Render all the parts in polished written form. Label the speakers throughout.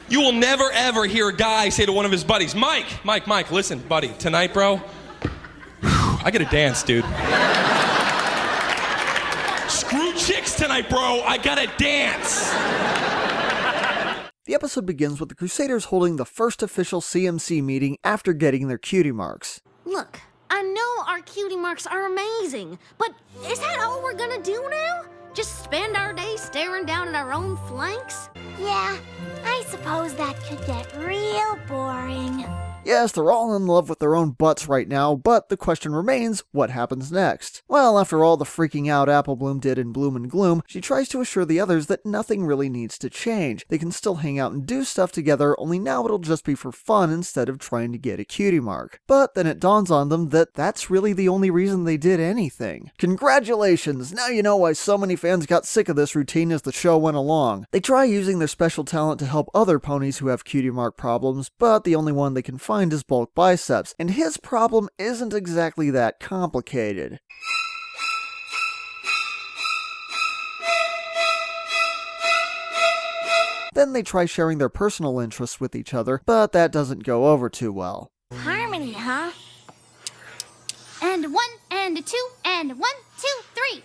Speaker 1: You will never ever hear a guy say to one of his buddies, Mike, listen, buddy, tonight, bro, I gotta dance, dude. Screw chicks tonight, bro, I gotta dance.
Speaker 2: The episode begins with the Crusaders holding the first official CMC meeting after getting their cutie marks.
Speaker 3: Look, I know our cutie marks are amazing, but is that all we're gonna do now? Just spend our day staring down at our own flanks?
Speaker 4: Yeah, I suppose that could get real boring.
Speaker 2: Yes, they're all in love with their own butts right now, but the question remains, what happens next? Well, after all the freaking out Apple Bloom did in Bloom and Gloom, she tries to assure the others that nothing really needs to change. They can still hang out and do stuff together, only now it'll just be for fun instead of trying to get a cutie mark. But then it dawns on them that that's really the only reason they did anything. Congratulations! Now you know why so many fans got sick of this routine as the show went along. They try using their special talent to help other ponies who have cutie mark problems, but the only one they can find is Bulk Biceps, and his problem isn't exactly that complicated. Then they try sharing their personal interests with each other, but that doesn't go over too well.
Speaker 4: Harmony, huh?
Speaker 3: And 1, and 2, and 1, 2, 3.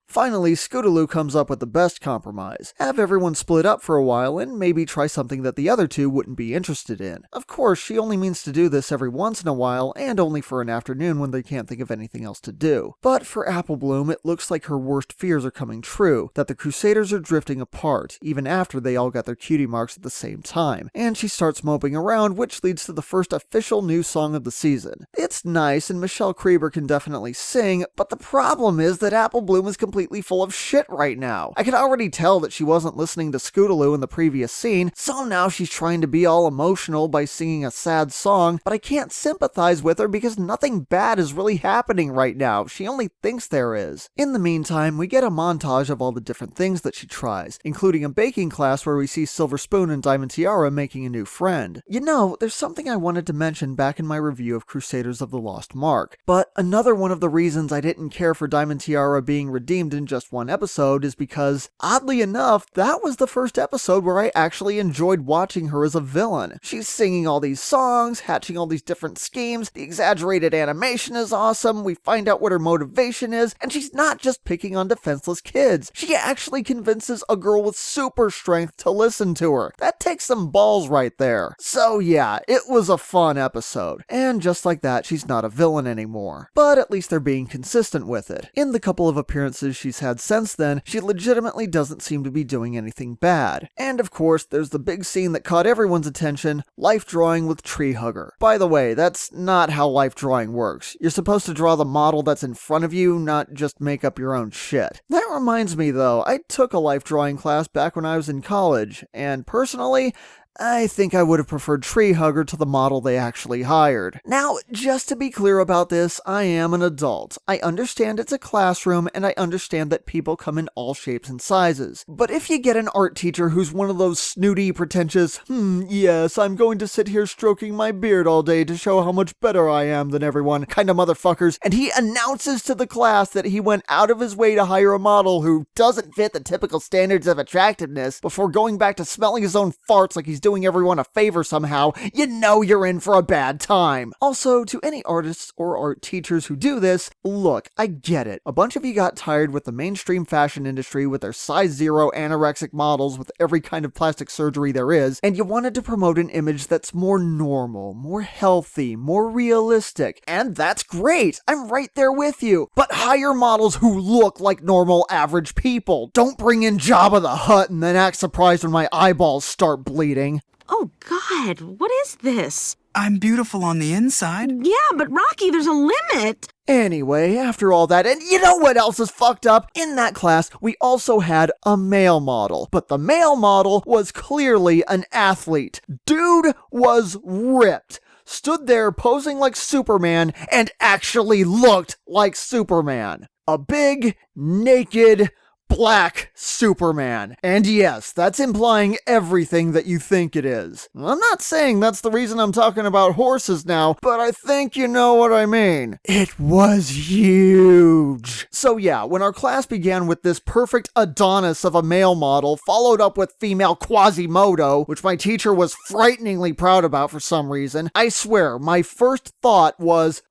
Speaker 2: Finally, Scootaloo comes up with the best compromise. Have everyone split up for a while and maybe try something that the other two wouldn't be interested in. Of course, she only means to do this every once in a while and only for an afternoon when they can't think of anything else to do. But for Apple Bloom, it looks like her worst fears are coming true, that the Crusaders are drifting apart, even after they all got their cutie marks at the same time. And she starts moping around, which leads to the first official new song of the season. It's nice and Michelle Krieber can definitely sing, but the problem is that Apple Bloom is completely full of shit right now. I could already tell that she wasn't listening to Scootaloo in the previous scene, so now she's trying to be all emotional by singing a sad song, but I can't sympathize with her because nothing bad is really happening right now. She only thinks there is. In the meantime, we get a montage of all the different things that she tries, including a baking class where we see Silver Spoon and Diamond Tiara making a new friend. You know, there's something I wanted to mention back in my review of Crusaders of the Lost Mark, but another one of the reasons I didn't care for Diamond Tiara being redeemed in just one episode is because, oddly enough, that was the first episode where I actually enjoyed watching her as a villain. She's singing all these songs, hatching all these different schemes, the exaggerated animation is awesome, we find out what her motivation is, and she's not just picking on defenseless kids. She actually convinces a girl with super strength to listen to her. That takes some balls right there. So yeah, it was a fun episode. And just like that, she's not a villain anymore. But at least they're being consistent with it. In the couple of appearances she's had since then, she legitimately doesn't seem to be doing anything bad. And of course, there's the big scene that caught everyone's attention, life drawing with Tree Hugger. By the way, that's not how life drawing works. You're supposed to draw the model that's in front of you, not just make up your own shit. That reminds me though, I took a life drawing class back when I was in college, and personally, I think I would have preferred Tree Hugger to the model they actually hired. Now, just to be clear about this, I am an adult. I understand it's a classroom, and I understand that people come in all shapes and sizes. But if you get an art teacher who's one of those snooty, pretentious, yes, I'm going to sit here stroking my beard all day to show how much better I am than everyone kind of motherfuckers, and he announces to the class that he went out of his way to hire a model who doesn't fit the typical standards of attractiveness before going back to smelling his own farts like he's doing everyone a favor somehow, you know you're in for a bad time. Also, to any artists or art teachers who do this, look, I get it. A bunch of you got tired with the mainstream fashion industry with their size 0 anorexic models with every kind of plastic surgery there is, and you wanted to promote an image that's more normal, more healthy, more realistic. And that's great. I'm right there with you. But hire models who look like normal average people. Don't bring in Jabba the Hutt and then act surprised when my eyeballs start bleeding.
Speaker 5: Oh, God, what is this?
Speaker 6: I'm beautiful on the inside.
Speaker 5: Yeah, but Rocky, there's a limit.
Speaker 2: Anyway, after all that, and you know what else is fucked up? In that class, we also had a male model, but the male model was clearly an athlete. Dude was ripped. Stood there posing like Superman and actually looked like Superman. A big, naked, Black Superman. And yes, that's implying everything that you think it is. I'm not saying that's the reason I'm talking about horses now, but I think you know what I mean. It was huge. So yeah, when our class began with this perfect Adonis of a male model, followed up with female Quasimodo, which my teacher was frighteningly proud about for some reason, I swear, my first thought was,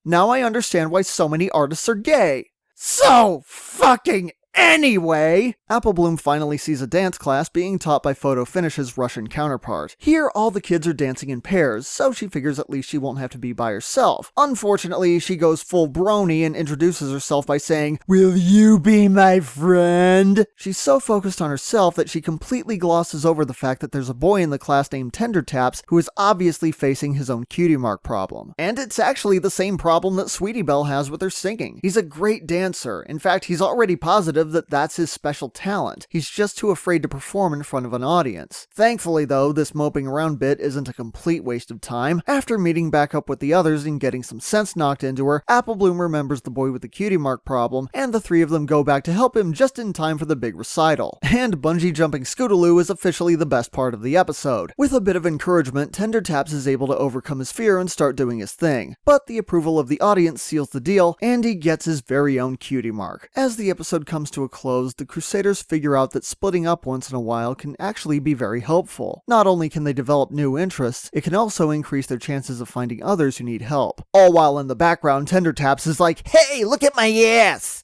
Speaker 2: now I understand why so many artists are gay. So fucking anyway, Apple Bloom finally sees a dance class being taught by Photo Finish's Russian counterpart. Here, all the kids are dancing in pairs, so she figures at least she won't have to be by herself. Unfortunately, she goes full brony and introduces herself by saying, "Will you be my friend?" She's so focused on herself that she completely glosses over the fact that there's a boy in the class named Tender Taps who is obviously facing his own cutie mark problem. And it's actually the same problem that Sweetie Belle has with her singing. He's a great dancer. In fact, he's already positive that that's his special talent. He's just too afraid to perform in front of an audience. Thankfully though, this moping around bit isn't a complete waste of time. After meeting back up with the others and getting some sense knocked into her, Apple Bloom remembers the boy with the cutie mark problem, and the three of them go back to help him just in time for the big recital. And bungee jumping Scootaloo is officially the best part of the episode. With a bit of encouragement, Tender Taps is able to overcome his fear and start doing his thing. But the approval of the audience seals the deal, and he gets his very own cutie mark. As the episode comes to a close, the Crusaders figure out that splitting up once in a while can actually be very helpful. Not only can they develop new interests, it can also increase their chances of finding others who need help. All while in the background, Tender Taps is like, "Hey, look at my ass!"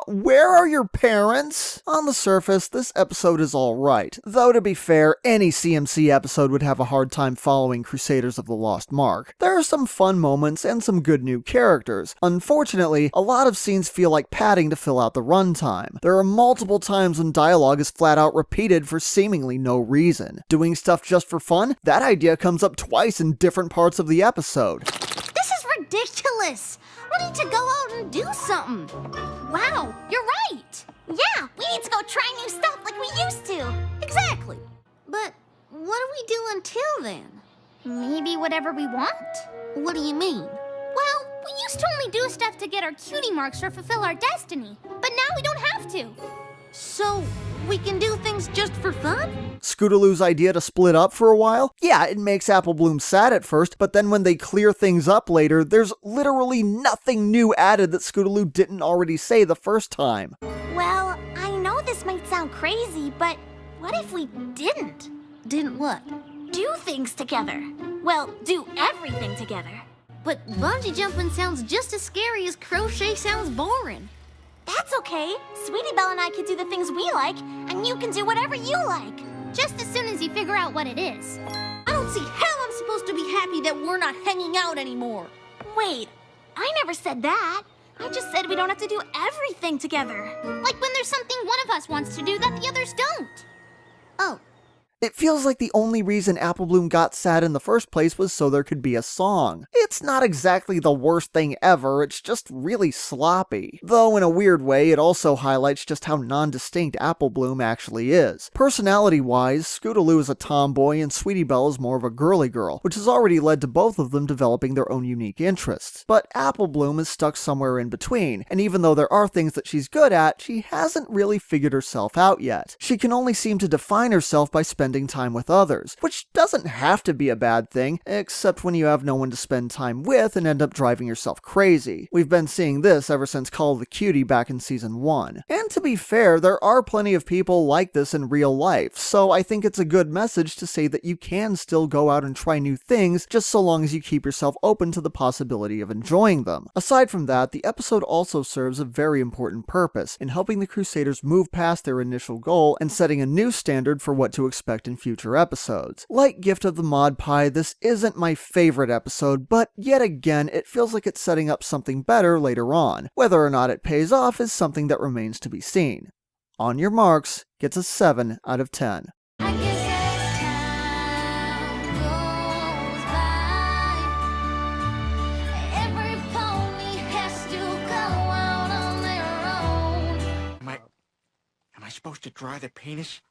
Speaker 2: Where are your parents? On the surface, this episode is alright. Though to be fair, any CMC episode would have a hard time following Crusaders of the Lost Mark. There are some fun moments and some good new characters. Unfortunately, a lot of scenes feel like padding to fill out the runtime. There are multiple times when dialogue is flat out repeated for seemingly no reason. Doing stuff just for fun? That idea comes up twice in different parts of the episode.
Speaker 3: This is ridiculous. We need to go out and do something. Wow, you're right.
Speaker 4: Yeah, we need to go try new stuff like we used to.
Speaker 3: Exactly. But what do we do until then?
Speaker 4: Maybe whatever we want?
Speaker 3: What do you mean?
Speaker 4: Well, we used to only do stuff to get our cutie marks or fulfill our destiny. But now we don't have to.
Speaker 3: So we can do things just for fun?
Speaker 2: Scootaloo's idea to split up for a while? Yeah, it makes Apple Bloom sad at first, but then when they clear things up later, there's literally nothing new added that Scootaloo didn't already say the first time.
Speaker 4: Well, I know this might sound crazy, but what if we didn't?
Speaker 3: Didn't what?
Speaker 4: Do things together. Well, do everything together.
Speaker 3: But bungee jumping sounds just as scary as crochet sounds boring.
Speaker 4: That's okay. Sweetie Belle and I can do the things we like, and you can do whatever you like. Just as soon as you figure out what it is.
Speaker 3: I don't see how I'm supposed to be happy that we're not hanging out anymore.
Speaker 4: Wait, I never said that. I just said we don't have to do everything together. Like when there's something one of us wants to do that the others don't.
Speaker 3: Oh.
Speaker 2: It feels like the only reason Apple Bloom got sad in the first place was so there could be a song. It's not exactly the worst thing ever, it's just really sloppy. Though in a weird way, it also highlights just how non-distinct Apple Bloom actually is. Personality-wise, Scootaloo is a tomboy and Sweetie Belle is more of a girly girl, which has already led to both of them developing their own unique interests. But Apple Bloom is stuck somewhere in between, and even though there are things that she's good at, she hasn't really figured herself out yet. She can only seem to define herself by spending time with others, which doesn't have to be a bad thing, except when you have no one to spend time with and end up driving yourself crazy. We've been seeing this ever since Call of the Cutie back in season 1. And to be fair, there are plenty of people like this in real life, so I think it's a good message to say that you can still go out and try new things, just so long as you keep yourself open to the possibility of enjoying them. Aside from that, the episode also serves a very important purpose in helping the Crusaders move past their initial goal and setting a new standard for what to expect in future episodes. Like Gift of the Mod Pie, this isn't my favorite episode, but yet again, it feels like it's setting up something better later on. Whether or not it pays off is something that remains to be seen. On Your Marks gets a 7 out of 10.
Speaker 4: I guess as time goes by, every pony has to go out on their own.
Speaker 7: Am I supposed to draw the penis?